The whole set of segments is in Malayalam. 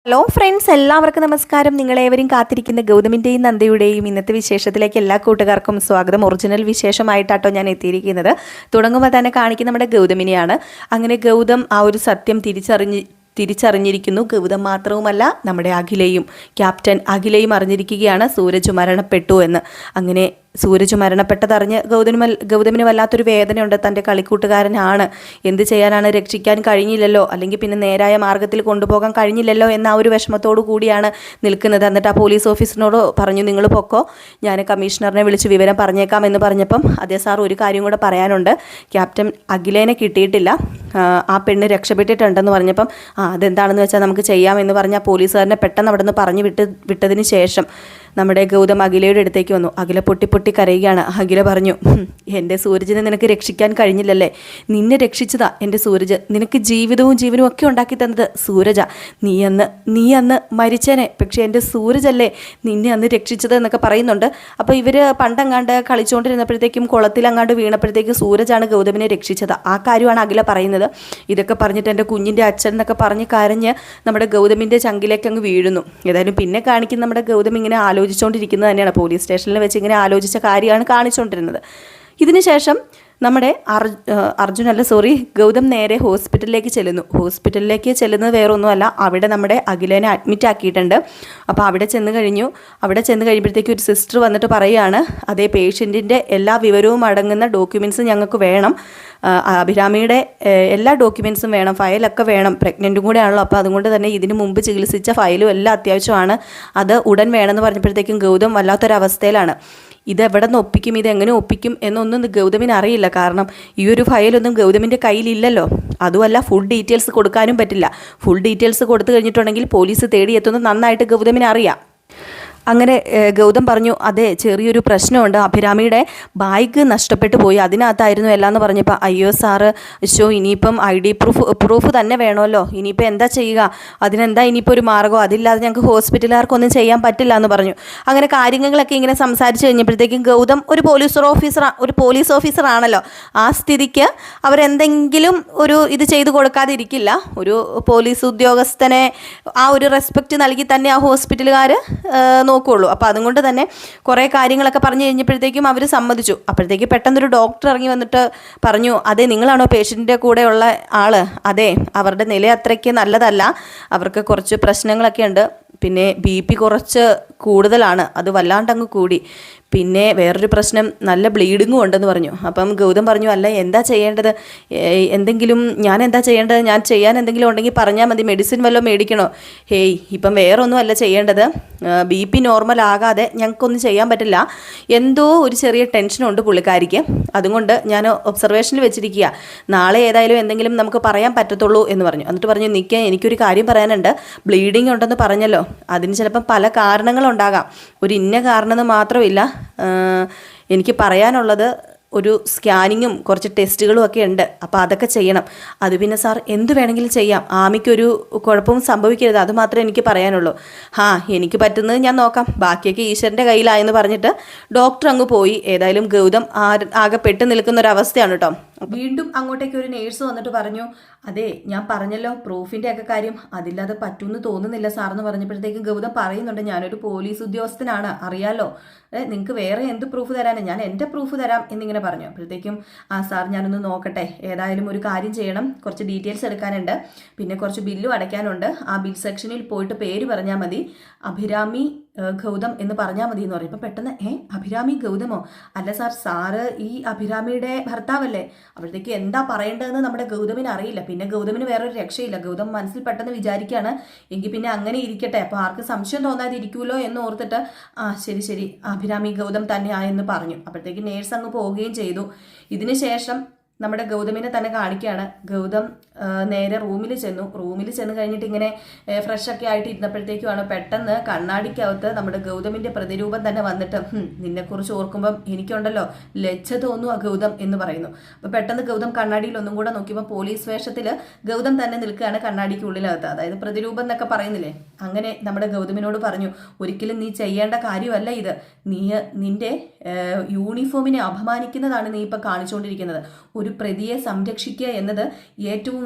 ഹലോ ഫ്രണ്ട്സ്, എല്ലാവർക്കും നമസ്കാരം. നിങ്ങളേവരും കാത്തിരിക്കുന്ന ഗൗതമിൻ്റെയും നന്ദയുടെയും ഇന്നത്തെ വിശേഷത്തിലേക്ക് എല്ലാ കൂട്ടുകാർക്കും സ്വാഗതം. ഒറിജിനൽ വിശേഷമായിട്ടാട്ടോ ഞാൻ എത്തിയിരിക്കുന്നത്. തുടങ്ങുമ്പോൾ തന്നെ കാണിക്കുന്ന നമ്മുടെ ഗൗതമിനെയാണ്. അങ്ങനെ ഗൗതം ആ ഒരു സത്യം തിരിച്ചറിഞ്ഞിരിക്കുന്നു. ഗൗതം മാത്രവുമല്ല, നമ്മുടെ ക്യാപ്റ്റൻ അഖിലയും അറിഞ്ഞിരിക്കുകയാണ് സൂരജ് മരണപ്പെട്ടു എന്ന്. അങ്ങനെ സൂരജ് മരണപ്പെട്ടതറിഞ്ഞ് ഗൗതമിന് വല്ലാത്തൊരു വേദനയുണ്ട്. തൻ്റെ കളിക്കൂട്ടുകാരനാണ്, എന്ത് ചെയ്യാനാണ്, രക്ഷിക്കാൻ കഴിഞ്ഞില്ലല്ലോ, അല്ലെങ്കിൽ പിന്നെ നേരായ മാർഗ്ഗത്തിൽ കൊണ്ടുപോകാൻ കഴിഞ്ഞില്ലല്ലോ എന്ന ആ ഒരു വിഷമത്തോടു കൂടിയാണ് നിൽക്കുന്നത്. എന്നിട്ട് ആ പോലീസ് ഓഫീസറിനോട് പറഞ്ഞു, നിങ്ങൾ പൊക്കോ, ഞാൻ കമ്മീഷണറിനെ വിളിച്ച് വിവരം പറഞ്ഞേക്കാം എന്ന് പറഞ്ഞപ്പം, അതേ സാർ, ഒരു കാര്യം കൂടെ പറയാനുണ്ട്, ക്യാപ്റ്റൻ അഖിലേനെ കിട്ടിയിട്ടില്ല, ആ പെണ്ണ് രക്ഷപ്പെട്ടിട്ടുണ്ടെന്ന് പറഞ്ഞപ്പം, അതെന്താണെന്ന് വെച്ചാൽ നമുക്ക് ചെയ്യാമെന്ന് പറഞ്ഞ പോലീസുകാരനെ പെട്ടെന്ന് അവിടെ നിന്ന് പറഞ്ഞു വിട്ടതിന് ശേഷം നമ്മുടെ ഗൗതം അഖിലയുടെ അടുത്തേക്ക് വന്നു. അഖില പൊട്ടി കരയുകയാണ്. അഖില പറഞ്ഞു, എൻ്റെ സൂരജിനെ നിനക്ക് രക്ഷിക്കാൻ കഴിഞ്ഞില്ലല്ലേ, നിന്നെ രക്ഷിച്ചതാ എൻ്റെ സൂരജ്, നിനക്ക് ജീവിതവും ജീവനും ഒക്കെ ഉണ്ടാക്കി തന്നത് സൂരജാ, നീ അന്ന് മരിച്ചേനെ, പക്ഷേ എൻ്റെ സൂരജല്ലേ നിന്നെ അന്ന് രക്ഷിച്ചത് എന്നൊക്കെ പറയുന്നുണ്ട്. അപ്പോൾ ഇവർ പണ്ടങ്ങാണ്ട് കളിച്ചുകൊണ്ടിരുന്നപ്പോഴത്തേക്കും കുളത്തിലങ്ങാണ്ട് വീണപ്പോഴത്തേക്കും സൂരജാണ് ഗൗതമിനെ രക്ഷിച്ചത്, ആ കാര്യമാണ് അഖില പറയുന്നത്. ഇതൊക്കെ പറഞ്ഞിട്ട് എൻ്റെ കുഞ്ഞിൻ്റെ അച്ഛൻ എന്നൊക്കെ പറഞ്ഞ് കരഞ്ഞ് നമ്മുടെ ഗൗതമിൻ്റെ ചങ്കിലേക്ക് അങ്ങ് വീഴുന്നു. ഏതായാലും പിന്നെ കാണിക്കുന്ന നമ്മുടെ ഗൗതം ഇങ്ങനെ ആലോചിച്ചുകൊണ്ടിരിക്കുന്നത് തന്നെയാണ്. പോലീസ് സ്റ്റേഷനിൽ വെച്ച് ഇങ്ങനെ ആലോചിച്ച കാര്യമാണ് കാണിച്ചുകൊണ്ടിരുന്നത്. ഇതിനുശേഷം നമ്മുടെ ഗൗതം നേരെ ഹോസ്പിറ്റലിലേക്ക് ചെല്ലുന്നത് വേറെ ഒന്നുമല്ല, അവിടെ നമ്മുടെ അഖിലേനെ അഡ്മിറ്റ് ആക്കിയിട്ടുണ്ട്. അപ്പോൾ അവിടെ ചെന്ന് കഴിയുമ്പോഴത്തേക്ക് ഒരു സിസ്റ്റർ വന്നിട്ട് പറയുകയാണ്, അതേ, പേഷ്യൻറ്റിൻ്റെ എല്ലാ വിവരവും അടങ്ങുന്ന ഡോക്യുമെൻറ്റ്സ് ഞങ്ങൾക്ക് വേണം, അഭിരാമിയുടെ എല്ലാ ഡോക്യുമെൻറ്റ്സും വേണം, ഫയലൊക്കെ വേണം, പ്രഗ്നൻറ്റും കൂടെ ആണല്ലോ, അപ്പോൾ അതുകൊണ്ട് തന്നെ ഇതിന് മുമ്പ് ചികിത്സിച്ച ഫയലും എല്ലാം അത്യാവശ്യമാണ്, അത് ഉടൻ വേണമെന്ന് പറഞ്ഞപ്പോഴത്തേക്കും ഗൗതം വല്ലാത്തൊരവസ്ഥയിലാണ്. ഇതെവിടെ നിന്ന് ഒപ്പിക്കും, ഇതെങ്ങനെ ഒപ്പിക്കും എന്നൊന്നും ഗൗതമിന് അറിയില്ല. കാരണം ഈ ഒരു ഫയലൊന്നും ഗൗതമിൻ്റെ കയ്യിലില്ലല്ലോ. അതുമല്ല, ഫുൾ ഡീറ്റെയിൽസ് കൊടുക്കാനും പറ്റില്ല. ഫുൾ ഡീറ്റെയിൽസ് കൊടുത്തു കഴിഞ്ഞിട്ടുണ്ടെങ്കിൽ പോലീസ് തേടിയെത്തുന്നത് നന്നായിട്ട് ഗൗതമിന് അറിയാം. അങ്ങനെ ഗൗതം പറഞ്ഞു, അതെ, ചെറിയൊരു പ്രശ്നമുണ്ട്, അഭിരാമിയുടെ ബാഗ് നഷ്ടപ്പെട്ടു പോയി, അതിനകത്തായിരുന്നു എല്ലാം എന്ന് പറഞ്ഞപ്പോൾ, അയ്യോ സാറ്, ഇനിയിപ്പം ID പ്രൂഫ് തന്നെ വേണമല്ലോ, ഇനിയിപ്പോൾ എന്താ ചെയ്യുക, അതിനെന്താ ഇനിയിപ്പോൾ ഒരു മാർഗ്ഗം, അതില്ലാതെ ഞങ്ങൾക്ക് ഹോസ്പിറ്റലുകാർക്കൊന്നും ചെയ്യാൻ പറ്റില്ല എന്ന് പറഞ്ഞു. അങ്ങനെ കാര്യങ്ങളൊക്കെ ഇങ്ങനെ സംസാരിച്ച് കഴിഞ്ഞപ്പോഴത്തേക്കും ഗൗതം ഒരു പോലീസ് ഓഫീസറാണല്ലോ, ആ സ്ഥിതിക്ക് അവരെന്തെങ്കിലും ഒരു ഇത് ചെയ്തു കൊടുക്കാതെ ഇരിക്കില്ല. ഒരു പോലീസ് ഉദ്യോഗസ്ഥനെ ആ ഒരു റെസ്പെക്റ്റ് നൽകി തന്നെ ആ ഹോസ്പിറ്റലുകാർ നോക്കുകയുള്ളൂ. അപ്പോൾ അതുകൊണ്ട് തന്നെ കുറേ കാര്യങ്ങളൊക്കെ പറഞ്ഞു കഴിഞ്ഞപ്പോഴത്തേക്കും അവർ സമ്മതിച്ചു. അപ്പോഴത്തേക്ക് പെട്ടെന്നൊരു ഡോക്ടർ ഇറങ്ങി വന്നിട്ട് പറഞ്ഞു, അതെ, നിങ്ങളാണോ പേഷ്യൻറ്റിൻ്റെ കൂടെയുള്ള ആൾ? അതെ, അവരുടെ നില അത്രയ്ക്ക് നല്ലതല്ല, അവർക്ക് കുറച്ച് പ്രശ്നങ്ങളൊക്കെ ഉണ്ട്, പിന്നെ BP കുറച്ച് കൂടുതലാണ്, അത് വല്ലാണ്ടങ്ങ് കൂടി, പിന്നെ വേറൊരു പ്രശ്നം, നല്ല ബ്ലീഡിങ്ങും ഉണ്ടെന്ന് പറഞ്ഞു. അപ്പം ഗൗതം പറഞ്ഞു, അല്ല, എന്താ ചെയ്യേണ്ടത്, ഞാൻ എന്താ ചെയ്യേണ്ടത്, ഞാൻ ചെയ്യാൻ എന്തെങ്കിലും ഉണ്ടെങ്കിൽ പറഞ്ഞാൽ മതി, മെഡിസിൻ വല്ലതും മേടിക്കണോ? ഇപ്പം വേറെ ഒന്നും അല്ല ചെയ്യേണ്ടത്, BP നോർമൽ ആകാതെ ഞങ്ങൾക്കൊന്നും ചെയ്യാൻ പറ്റില്ല, എന്തോ ഒരു ചെറിയ ടെൻഷനുണ്ട് പുള്ളിക്കാരിക്ക്, അതുകൊണ്ട് ഞാൻ ഒബ്സർവേഷനിൽ വെച്ചിരിക്കുക, നാളെ ഏതായാലും എന്തെങ്കിലും നമുക്ക് പറയാൻ പറ്റത്തുള്ളൂ എന്ന് പറഞ്ഞു. എന്നിട്ട് പറഞ്ഞു, എനിക്കൊരു കാര്യം പറയാനുണ്ട്, ബ്ലീഡിങ് ഉണ്ടെന്ന് പറഞ്ഞല്ലോ, അതിന് ചിലപ്പം പല കാരണങ്ങളുണ്ടാകാം, ഒരു ഇന്ന കാരണമെന്ന് മാത്രമില്ല, എനിക്ക് പറയാനുള്ളത് ഒരു സ്കാനിങ്ങും കുറച്ച് ടെസ്റ്റുകളും ഒക്കെ ഉണ്ട്, അപ്പോൾ അതൊക്കെ ചെയ്യണം. അത് പിന്നെ സാർ എന്ത് വേണമെങ്കിലും ചെയ്യാം, ആമിക്കൊരു കുഴപ്പവും സംഭവിക്കരുത്, അത് മാത്രമേ എനിക്ക് പറയാനുള്ളൂ. എനിക്ക് പറ്റുന്നത് ഞാൻ നോക്കാം, ബാക്കിയൊക്കെ ഈശ്വരൻ്റെ കയ്യിലായെന്ന് പറഞ്ഞിട്ട് ഡോക്ടർ അങ്ങ് പോയി. ഏതായാലും ഗൗതം ആകെ പെട്ട് നിൽക്കുന്ന ഒരു അവസ്ഥയാണ് കേട്ടോ. വീണ്ടും അങ്ങോട്ടേക്ക് ഒരു നേഴ്സ് വന്നിട്ട് പറഞ്ഞു, അതെ, ഞാൻ പറഞ്ഞല്ലോ പ്രൂഫിൻ്റെ ഒക്കെ കാര്യം, അതില്ലാതെ പറ്റുമെന്ന് തോന്നുന്നില്ല സാറെന്ന് പറഞ്ഞപ്പോഴത്തേക്കും ഗൗതം പറയുന്നുണ്ട്, ഞാനൊരു പോലീസ് ഉദ്യോഗസ്ഥനാണ്, അറിയാലോ, നിങ്ങൾക്ക് വേറെ എന്ത് പ്രൂഫ് തരാനും, ഞാൻ എൻ്റെ പ്രൂഫ് തരാം എന്നിങ്ങനെ പറഞ്ഞു. അപ്പോഴത്തേക്കും, സാർ, ഞാനൊന്ന് നോക്കട്ടെ, ഏതായാലും ഒരു കാര്യം ചെയ്യണം, കുറച്ച് ഡീറ്റെയിൽസ് എടുക്കാനുണ്ട്, പിന്നെ കുറച്ച് ബില്ലും അടയ്ക്കാനുണ്ട്, ആ ബിൽ സെക്ഷനിൽ പോയിട്ട് പേര് പറഞ്ഞാൽ മതി, അഭിരാമി ഗൗതം എന്ന് പറഞ്ഞാൽ മതി എന്ന് പറയും. ഇപ്പം പെട്ടെന്ന്, അഭിരാമി ഗൗതമോ? അല്ല സാർ, സാറ് ഈ അഭിരാമിയുടെ ഭർത്താവല്ലേ? അപ്പോഴത്തേക്ക് എന്താ പറയേണ്ടതെന്ന് നമ്മുടെ ഗൗതമിന് അറിയില്ല. പിന്നെ ഗൗതമിന് വേറൊരു രക്ഷയില്ല. ഗൗതം മനസ്സിൽ പെട്ടെന്ന് വിചാരിക്കുകയാണ്, എങ്കിൽ പിന്നെ അങ്ങനെ ഇരിക്കട്ടെ, അപ്പോൾ ആർക്ക് സംശയം തോന്നാതെ ഇരിക്കുമല്ലോ എന്ന് ഓർത്തിട്ട്, ശരി, അഭിരാമി ഗൗതം തന്നെയായെന്ന് പറഞ്ഞു. അപ്പോഴത്തേക്ക് നേഴ്സ് അങ്ങ് പോവുകയും ചെയ്തു. ഇതിന് ശേഷം നമ്മുടെ ഗൗതമിനെ തന്നെ കാണിക്കുകയാണ്. ഗൗതം നേരെ റൂമിൽ ചെന്ന് കഴിഞ്ഞിട്ട് ഇങ്ങനെ ഫ്രഷൊക്കെ ആയിട്ട് ഇരുന്നപ്പോഴത്തേക്കുമാണ് പെട്ടെന്ന് കണ്ണാടിക്കകത്ത് നമ്മുടെ ഗൗതമിൻ്റെ പ്രതിരൂപം തന്നെ വന്നിട്ട്, നിന്നെക്കുറിച്ച് ഓർക്കുമ്പം എനിക്കുണ്ടല്ലോ ലജ്ജ തോന്നുക ഗൗതം എന്ന് പറയുന്നു. അപ്പോൾ പെട്ടെന്ന് ഗൗതം കണ്ണാടിയിൽ ഒന്നും കൂടെ നോക്കിയപ്പോൾ പോലീസ് വേഷത്തിൽ ഗൗതം തന്നെ നിൽക്കുകയാണ് കണ്ണാടിക്കുള്ളിലകത്ത്, അതായത് പ്രതിരൂപം എന്നൊക്കെ പറയുന്നില്ലേ, അങ്ങനെ നമ്മുടെ ഗൗതമിനോട് പറഞ്ഞു, ഒരിക്കലും നീ ചെയ്യേണ്ട കാര്യമല്ല ഇത്, നിന്റെ യൂണിഫോമിനെ അപമാനിക്കുന്നതാണ് നീ ഇപ്പം കാണിച്ചുകൊണ്ടിരിക്കുന്നത്, ഒരു പ്രതിയെ സംരക്ഷിക്കുക എന്നത് ഏറ്റവും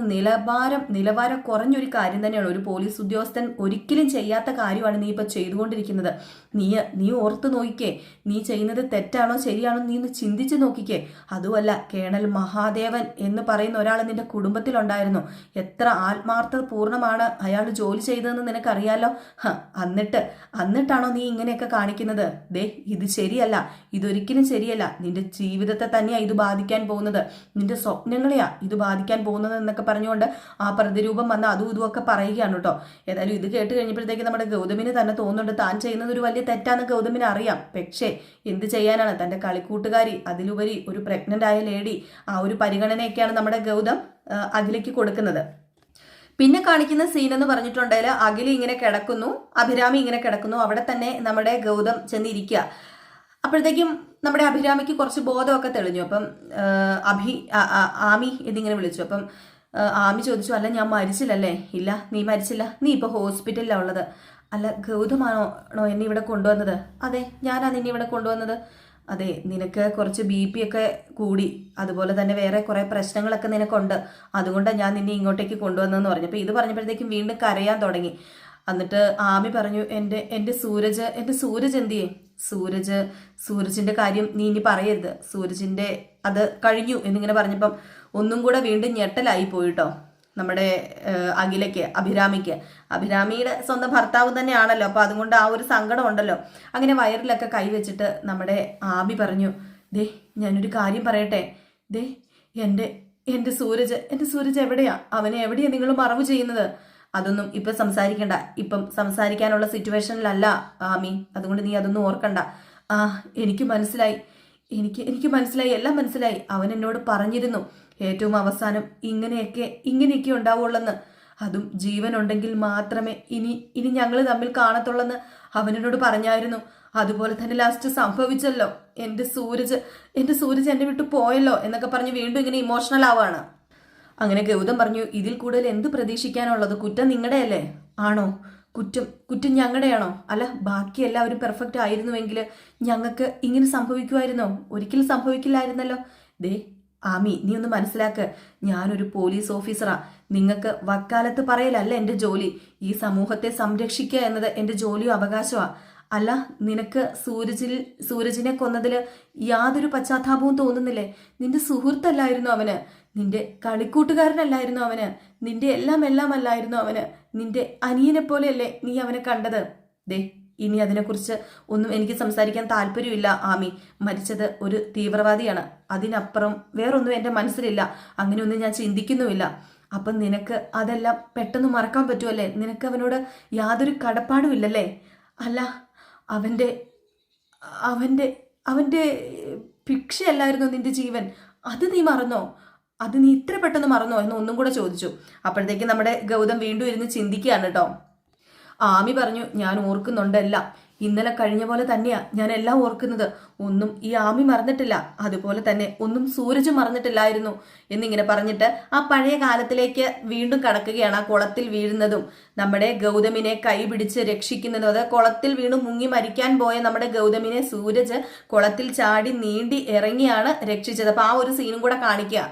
നിലവാരം കുറഞ്ഞൊരു കാര്യം തന്നെയാണ്. ഒരു പോലീസ് ഉദ്യോഗസ്ഥൻ ഒരിക്കലും ചെയ്യാത്ത കാര്യമാണ് നീ ഇപ്പൊ ചെയ്തുകൊണ്ടിരിക്കുന്നത്. നീ ഓർത്ത് നോക്കിക്കേ, നീ ചെയ്യുന്നത് തെറ്റാണോ ശരിയാണോ നീ ഒന്ന് ചിന്തിച്ചു നോക്കിക്കേ. അതുമല്ല, കേണൽ മഹാദേവൻ എന്ന് പറയുന്ന ഒരാൾ നിന്റെ കുടുംബത്തിലുണ്ടായിരുന്നു. എത്ര ആത്മാർത്ഥപൂർണമാണ് അയാൾ ജോലി ചെയ്തതെന്ന് നിനക്കറിയാലോ. എന്നിട്ടാണോ നീ ഇങ്ങനെയൊക്കെ കാണിക്കുന്നത്? ദേ, ഇത് ശരിയല്ല, ഇതൊരിക്കലും ശരിയല്ല. നിന്റെ ജീവിതത്തെ തന്നെയാ ഇത് ബാധിക്കാൻ പോകുന്നത്, നിന്റെ സ്വപ്നങ്ങളെയാ ഇത് ബാധിക്കാൻ പോകുന്നത് എന്നൊക്കെ പറഞ്ഞുകൊണ്ട് ആ പ്രതിരൂപം വന്ന് അതും ഇതുമൊക്കെ പറയുകയാണ് കേട്ടോ. ഏതായാലും ഇത് കേട്ട് കഴിഞ്ഞപ്പോഴത്തേക്ക് നമ്മുടെ ഗൗതമിന് തന്നെ തോന്നുന്നുണ്ട് താൻ ചെയ്യുന്നത് ഒരു വലിയ തെറ്റാന്ന് ഗൗതമിന് അറിയാം. പക്ഷേ എന്ത് ചെയ്യാനാണ്, തന്റെ കളിക്കൂട്ടുകാരി, അതിലുപരി ഒരു പ്രഗ്നന്റ് ആയ ലേഡി, ആ ഒരു പരിഗണനയൊക്കെയാണ് നമ്മുടെ ഗൗതം അഖിലയ്ക്ക് കൊടുക്കുന്നത്. പിന്നെ കാണിക്കുന്ന സീൻ എന്ന് പറഞ്ഞിട്ടുണ്ടെങ്കിൽ അഖില ഇങ്ങനെ കിടക്കുന്നു, അഭിരാമി ഇങ്ങനെ കിടക്കുന്നു. അവിടെ തന്നെ നമ്മുടെ ഗൗതം ചെന്നിരിക്കുക. അപ്പോഴത്തേക്കും നമ്മുടെ അഭിരാമിക്ക് കുറച്ച് ബോധമൊക്കെ തെളിഞ്ഞു. അപ്പം ആമി എന്നിങ്ങനെ വിളിച്ചു. അപ്പം ആമി ചോദിച്ചു, അല്ല ഞാൻ മരിച്ചില്ലല്ലേ? ഇല്ല, നീ മരിച്ചില്ല, നീ ഇപ്പോൾ ഹോസ്പിറ്റലിലാണ് ഉള്ളത്. അല്ല, ഗൗതമാണോ എന്നെ ഇവിടെ കൊണ്ടുവന്നത്? അതെ, ഞാനാ നിന്നെ ഇവിടെ കൊണ്ടുവന്നത്. അതെ, നിനക്ക് കുറച്ച് BP ഒക്കെ കൂടി, അതുപോലെ തന്നെ വേറെ കുറെ പ്രശ്നങ്ങളൊക്കെ നിനക്കുണ്ട്, അതുകൊണ്ടാണ് ഞാൻ നിന്നെ ഇങ്ങോട്ടേക്ക് കൊണ്ടുവന്നതെന്ന് പറഞ്ഞു. അപ്പോൾ ഇത് പറഞ്ഞപ്പോഴത്തേക്കും വീണ്ടും കരയാൻ തുടങ്ങി. എന്നിട്ട് ആമി പറഞ്ഞു, എൻ്റെ സൂരജ് എന്ത് ചെയ്യേ? സൂരജിന്റെ കാര്യം നീ ഇനി പറയരുത്, സൂരജിന്റെ അത് കഴിഞ്ഞു എന്നിങ്ങനെ പറഞ്ഞപ്പം ഒന്നും കൂടെ വീണ്ടും ഞെട്ടലായി പോയിട്ടോ നമ്മുടെ അഖിലയ്ക്ക്, അഭിരാമിയുടെ സ്വന്തം ഭർത്താവ് തന്നെയാണല്ലോ. അപ്പൊ അതുകൊണ്ട് ആ ഒരു സങ്കടം ഉണ്ടല്ലോ. അങ്ങനെ വയറിലൊക്കെ കൈവച്ചിട്ട് നമ്മുടെ ആബി പറഞ്ഞു, ദേ ഞാനൊരു കാര്യം പറയട്ടെ, ദേ എൻ്റെ സൂരജ് എവിടെയാ? അവനെ എവിടെയാ നിങ്ങൾ മറവ് ചെയ്യുന്നത്? അതൊന്നും ഇപ്പം സംസാരിക്കണ്ട, ഇപ്പം സംസാരിക്കാനുള്ള സിറ്റുവേഷനിലല്ല ആമി, അതുകൊണ്ട് നീ അതൊന്നും ഓർക്കണ്ട. എനിക്ക് മനസ്സിലായി, എല്ലാം മനസ്സിലായി. അവൻ എന്നോട് പറഞ്ഞിരുന്നു ഏറ്റവും അവസാനം ഇങ്ങനെയൊക്കെ ഉണ്ടാവുള്ളെന്ന്. അതും ജീവനുണ്ടെങ്കിൽ മാത്രമേ ഇനി ഞങ്ങൾ തമ്മിൽ കാണത്തുള്ളെന്ന് അവനോട് പറഞ്ഞായിരുന്നു. അതുപോലെ തന്നെ ലാസ്റ്റ് സംഭവിച്ചല്ലോ. എൻ്റെ സൂരജ് എന്നെ വിട്ടു പോയല്ലോ എന്നൊക്കെ പറഞ്ഞ് വീണ്ടും ഇങ്ങനെ ഇമോഷണൽ ആവാണ്. അങ്ങനെ ഗൗതം പറഞ്ഞു, ഇതിൽ കൂടുതൽ എന്ത് പ്രതീക്ഷിക്കാനുള്ളത്? കുറ്റം നിങ്ങളുടെയല്ലേ? ആണോ? കുറ്റം ഞങ്ങളുടെയാണോ? അല്ല, ബാക്കി എല്ലാവരും പെർഫെക്റ്റ് ആയിരുന്നുവെങ്കിൽ ഞങ്ങൾക്ക് ഇങ്ങനെ സംഭവിക്കുമായിരുന്നോ? ഒരിക്കലും സംഭവിക്കില്ലായിരുന്നല്ലോ. ദേ ആമി, നീ ഒന്ന് മനസ്സിലാക്ക്, ഞാനൊരു പോലീസ് ഓഫീസറാ. നിങ്ങൾക്ക് വക്കാലത്ത് പറയലല്ല എൻ്റെ ജോലി. ഈ സമൂഹത്തെ സംരക്ഷിക്കുക എന്നത് എൻ്റെ ജോലിയോ അവകാശമാ. അല്ല, നിനക്ക് സൂരജിനെ കൊന്നതിൽ യാതൊരു പശ്ചാത്താപവും തോന്നുന്നില്ലേ? നിന്റെ സുഹൃത്തല്ലായിരുന്നു അവന്, നിന്റെ കളിക്കൂട്ടുകാരനല്ലായിരുന്നു അവന്, നിന്റെ എല്ലാം അല്ലായിരുന്നു അവന്, നിന്റെ അനിയനെ പോലെയല്ലേ നീ അവനെ കണ്ടത്? ദേ, ഇനി അതിനെക്കുറിച്ച് ഒന്നും എനിക്ക് സംസാരിക്കാൻ താല്പര്യമില്ല ആമി. മരിച്ചത് ഒരു തീവ്രവാദിയാണ്, അതിനപ്പുറം വേറൊന്നും എൻ്റെ മനസ്സിലില്ല, അങ്ങനെയൊന്നും ഞാൻ ചിന്തിക്കുന്നുമില്ല. അപ്പം നിനക്ക് അതെല്ലാം പെട്ടെന്ന് മറക്കാൻ പറ്റുമല്ലേ? നിനക്ക് അവനോട് യാതൊരു കടപ്പാടും ഇല്ലല്ലേ? അല്ല, അവൻ്റെ ഭിക്ഷയല്ലായിരുന്നു നിന്റെ ജീവൻ, അത് നീ മറന്നോ? അത് നീ ഇത്ര പെട്ടെന്ന് മറന്നോ എന്ന് ഒന്നും കൂടെ ചോദിച്ചു. അപ്പോഴത്തേക്ക് നമ്മുടെ ഗൗതം വീണ്ടും ഇരുന്ന് ചിന്തിക്കുകയാണ് കേട്ടോ. ആമി പറഞ്ഞു, ഞാൻ ഓർക്കുന്നുണ്ടല്ല, ഇന്നലെ കഴിഞ്ഞ പോലെ തന്നെയാ ഞാൻ എല്ലാം ഓർക്കുന്നത്. ഒന്നും ഈ ആമി മറന്നിട്ടില്ല, അതുപോലെ തന്നെ ഒന്നും സൂരജ് മറന്നിട്ടില്ലായിരുന്നു എന്നിങ്ങനെ പറഞ്ഞിട്ട് ആ പഴയ കാലത്തിലേക്ക് വീണ്ടും കടക്കുകയാണ്. ആ കുളത്തിൽ വീഴുന്നതും നമ്മുടെ ഗൗതമിനെ കൈപിടിച്ച് രക്ഷിക്കുന്നതും, അത് കുളത്തിൽ വീണ്ടും മുങ്ങി മരിക്കാൻ പോയ നമ്മുടെ ഗൗതമിനെ സൂരജ് കുളത്തിൽ ചാടി നീണ്ടി ഇറങ്ങിയാണ് രക്ഷിച്ചത്. അപ്പൊ ആ ഒരു സീനും കൂടെ കാണിക്കുക.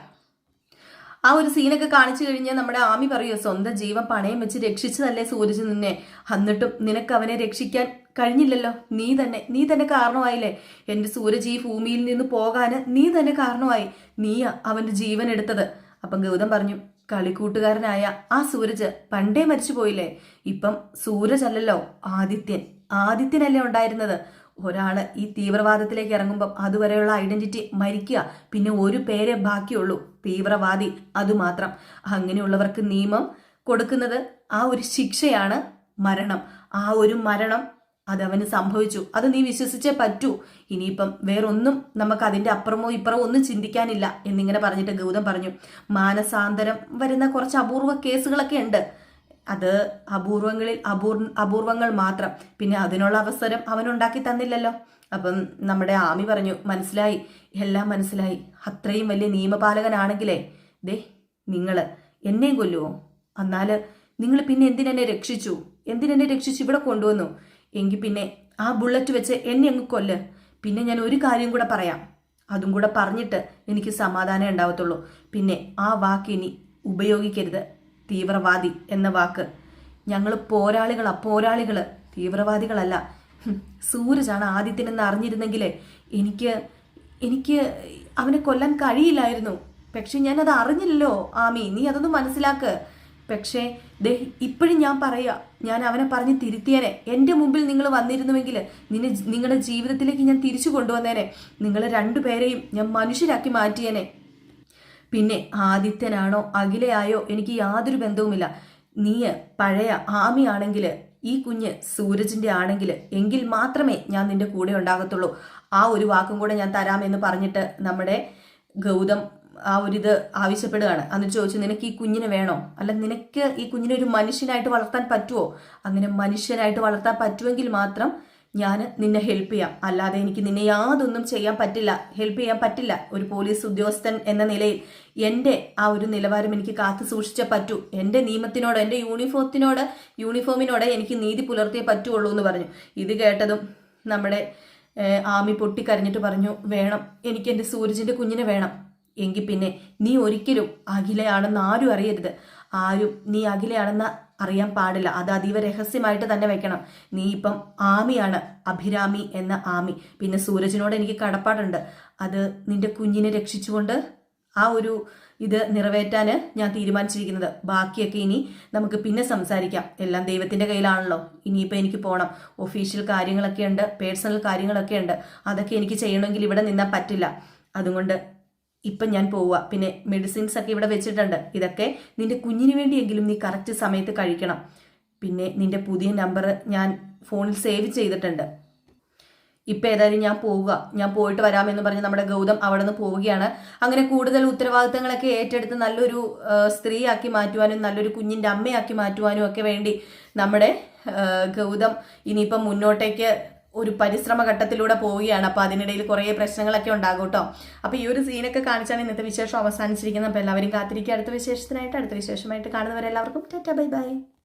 ആ ഒരു സീനൊക്കെ കാണിച്ചു കഴിഞ്ഞാൽ നമ്മുടെ ആമി പറയുമോ, സ്വന്തം ജീവൻ പണയം വെച്ച് രക്ഷിച്ചതല്ലേ സൂരജ് നിന്നെ, എന്നിട്ടും നിനക്ക് അവനെ രക്ഷിക്കാൻ കഴിഞ്ഞില്ലല്ലോ. നീ തന്നെ കാരണമായില്ലേ എൻ്റെ സൂരജ് ഈ ഭൂമിയിൽ നിന്ന് പോകാന്, നീ തന്നെ കാരണമായി, നീയാ അവന്റെ ജീവൻ എടുത്തത്. അപ്പം ഗൗതം പറഞ്ഞു, കളിക്കൂട്ടുകാരനായ ആ സൂരജ് പണ്ടേ മരിച്ചു പോയില്ലേ, ഇപ്പം സൂരജ് അല്ലല്ലോ ആദിത്യനല്ലേ ഉണ്ടായിരുന്നത്. ഒരാള് ഈ തീവ്രവാദത്തിലേക്ക് ഇറങ്ങുമ്പം അതുവരെയുള്ള ഐഡന്റിറ്റി മരിക്കുക, പിന്നെ ഒരു പേരെ ബാക്കിയുള്ളൂ, തീവ്രവാദി, അതുമാത്രം. അങ്ങനെയുള്ളവർക്ക് നിയമം കൊടുക്കുന്നത് ആ ഒരു ശിക്ഷയാണ് മരണം. ആ ഒരു മരണം അതവന് സംഭവിച്ചു, അത് നീ വിശ്വസിച്ചേ പറ്റൂ. ഇനിയിപ്പം വേറൊന്നും നമുക്ക് അതിന്റെ അപ്പുറമോ ഇപ്പുറമോ ഒന്നും ചിന്തിക്കാനില്ല എന്നിങ്ങനെ പറഞ്ഞിട്ട് ഗൗതം പറഞ്ഞു, മാനസാന്തരം വരുന്ന കുറച്ച് അപൂർവ കേസുകളൊക്കെ ഉണ്ട്, അത് അപൂർവങ്ങൾ മാത്രം, പിന്നെ അതിനുള്ള അവസരം അവനുണ്ടാക്കി തന്നില്ലല്ലോ. അപ്പം നമ്മുടെ ആമി പറഞ്ഞു, മനസ്സിലായി, എല്ലാം മനസ്സിലായി. അത്രയും വലിയ നിയമപാലകനാണെങ്കിലേ ദേ നിങ്ങൾ എന്നെയും കൊല്ലുവോ? എന്നാല് നിങ്ങൾ പിന്നെ എന്തിനെന്നെ രക്ഷിച്ചു ഇവിടെ കൊണ്ടുവന്നു? എങ്കിൽ പിന്നെ ആ ബുള്ളറ്റ് വെച്ച് എന്നെ അങ്ങ് കൊല്ല്. പിന്നെ ഞാൻ ഒരു കാര്യം കൂടെ പറയാം, അതും കൂടെ പറഞ്ഞിട്ട് എനിക്ക് സമാധാനം ഉണ്ടാവത്തുള്ളൂ. പിന്നെ ആ വാക്ക് ഇനി ഉപയോഗിക്കരുത്, തീവ്രവാദി എന്ന വാക്ക്. ഞങ്ങൾ പോരാളികള്, തീവ്രവാദികളല്ല. സൂരജാണ് ആദിത്യനെന്ന് അറിഞ്ഞിരുന്നെങ്കിൽ എനിക്ക് അവനെ കൊല്ലാൻ കഴിയില്ലായിരുന്നു. പക്ഷെ ഞാനത് അറിഞ്ഞില്ലല്ലോ ആമി, നീ അതൊന്നും മനസ്സിലാക്ക്. പക്ഷേ ഇപ്പോഴും ഞാൻ പറയാ, ഞാൻ അവനെ പറഞ്ഞ് തിരുത്തിയേനെ. എൻ്റെ മുമ്പിൽ നിങ്ങൾ വന്നിരുന്നുവെങ്കിൽ നിങ്ങളുടെ ജീവിതത്തിലേക്ക് ഞാൻ തിരിച്ചു കൊണ്ടുവന്നേനെ. നിങ്ങൾ രണ്ടുപേരെയും ഞാൻ മനുഷ്യരാക്കി മാറ്റിയേനെ. പിന്നെ ആദിത്യനാണോ അഖിലയായോ എനിക്ക് യാതൊരു ബന്ധവുമില്ല. നീ പഴയ ആമി ആണെങ്കിൽ ഈ കുഞ്ഞ് സൂരജിന്റെ ആണെങ്കിൽ എങ്കിൽ മാത്രമേ ഞാൻ നിന്റെ കൂടെ ഉണ്ടാകത്തുള്ളൂ. ആ ഒരു വാക്കും കൂടെ ഞാൻ തരാമെന്ന് പറഞ്ഞിട്ട് നമ്മുടെ ഗൗതം ആ ഒരിത് ആവശ്യപ്പെടുകയാണ്. എന്നിട്ട് ചോദിച്ചു, നിനക്ക് ഈ കുഞ്ഞിനെ വേണോ? അല്ല, നിനക്ക് ഈ കുഞ്ഞിനെ ഒരു മനുഷ്യനായിട്ട് വളർത്താൻ പറ്റുമോ? അങ്ങനെ മനുഷ്യനായിട്ട് വളർത്താൻ പറ്റുമെങ്കിൽ മാത്രം ഞാൻ നിന്നെ ഹെൽപ്പ് ചെയ്യാം. അല്ലാതെ എനിക്ക് നിന്നെ യാതൊന്നും ഹെൽപ്പ് ചെയ്യാൻ പറ്റില്ല. ഒരു പോലീസ് ഉദ്യോഗസ്ഥൻ എന്ന നിലയിൽ എൻ്റെ ആ ഒരു നിലവാരം എനിക്ക് കാത്തു സൂക്ഷിച്ചേ പറ്റൂ. എൻ്റെ നിയമത്തിനോട്, എൻ്റെ യൂണിഫോമിനോട് എനിക്ക് നീതി പുലർത്തിയേ പറ്റുള്ളൂ എന്ന് പറഞ്ഞു. ഇത് കേട്ടതും നമ്മുടെ ആമി പൊട്ടിക്കരഞ്ഞിട്ട് പറഞ്ഞു, വേണം, എനിക്ക് എൻ്റെ സൂരജിൻ്റെ കുഞ്ഞിനെ വേണം. എങ്കിൽ പിന്നെ നീ ഒരിക്കലും അഖിലയാണെന്ന് ആരും അറിയരുത്. ആരും നീ അഖിലയാണെന്ന് അറിയാൻ പാടില്ല. അത് അതീവ രഹസ്യമായിട്ട് തന്നെ വെക്കണം. നീ ഇപ്പം ആമിയാണ്, അഭിരാമി എന്ന ആമി. പിന്നെ സൂരജിനോട് എനിക്ക് കടപ്പാടുണ്ട്. അത് നിന്റെ കുഞ്ഞിനെ രക്ഷിച്ചുകൊണ്ട് ആ ഒരു ഇത് നിറവേറ്റാൻ ഞാൻ തീരുമാനിച്ചിരിക്കുന്നത്. ബാക്കിയൊക്കെ ഇനി നമുക്ക് പിന്നെ സംസാരിക്കാം. എല്ലാം ദൈവത്തിന്റെ കയ്യിലാണല്ലോ. ഇനിയിപ്പോൾ എനിക്ക് പോകണം. ഒഫീഷ്യൽ കാര്യങ്ങളൊക്കെ ഉണ്ട്, പേഴ്സണൽ കാര്യങ്ങളൊക്കെ ഉണ്ട്. അതൊക്കെ എനിക്ക് ചെയ്യണമെങ്കിൽ ഇവിടെ നിന്നാൽ പറ്റില്ല. അതുകൊണ്ട് ഇപ്പം ഞാൻ പോവുക. പിന്നെ മെഡിസിൻസ് ഒക്കെ ഇവിടെ വെച്ചിട്ടുണ്ട്. ഇതൊക്കെ നിന്റെ കുഞ്ഞിന് വേണ്ടിയെങ്കിലും നീ കറക്റ്റ് സമയത്ത് കഴിക്കണം. പിന്നെ നിന്റെ പുതിയ നമ്പർ ഞാൻ ഫോണിൽ സേവ് ചെയ്തിട്ടുണ്ട്. ഇപ്പം ഏതായാലും ഞാൻ പോയിട്ട് വരാമെന്ന് പറഞ്ഞ് നമ്മുടെ ഗൗതം അവിടെ നിന്ന് പോവുകയാണ്. അങ്ങനെ കൂടുതൽ ഉത്തരവാദിത്തങ്ങളൊക്കെ ഏറ്റെടുത്ത് നല്ലൊരു സ്ത്രീയാക്കി മാറ്റുവാനും നല്ലൊരു കുഞ്ഞിൻ്റെ അമ്മയാക്കി മാറ്റുവാനും ഒക്കെ വേണ്ടി നമ്മുടെ ഗൗതം ഇനിയിപ്പം മുന്നോട്ടേക്ക് ഒരു പരിശ്രമ ഘട്ടത്തിലൂടെ പോവുകയാണ്. അപ്പോൾ അതിനിടയിൽ കുറേ പ്രശ്നങ്ങളൊക്കെ ഉണ്ടാകും കേട്ടോ. അപ്പോൾ ഈ ഒരു സീനൊക്കെ കാണിച്ചാണ് ഇന്നത്തെ വിശേഷം അവസാനിച്ചിരിക്കുന്നത്. അപ്പോൾ എല്ലാവരും കാത്തിരിക്കുക അടുത്ത വിശേഷത്തിനായിട്ട്. അടുത്ത വിശേഷമായിട്ട് കാണുന്നവരെല്ലാവർക്കും ടാറ്റാ ബൈ ബൈ.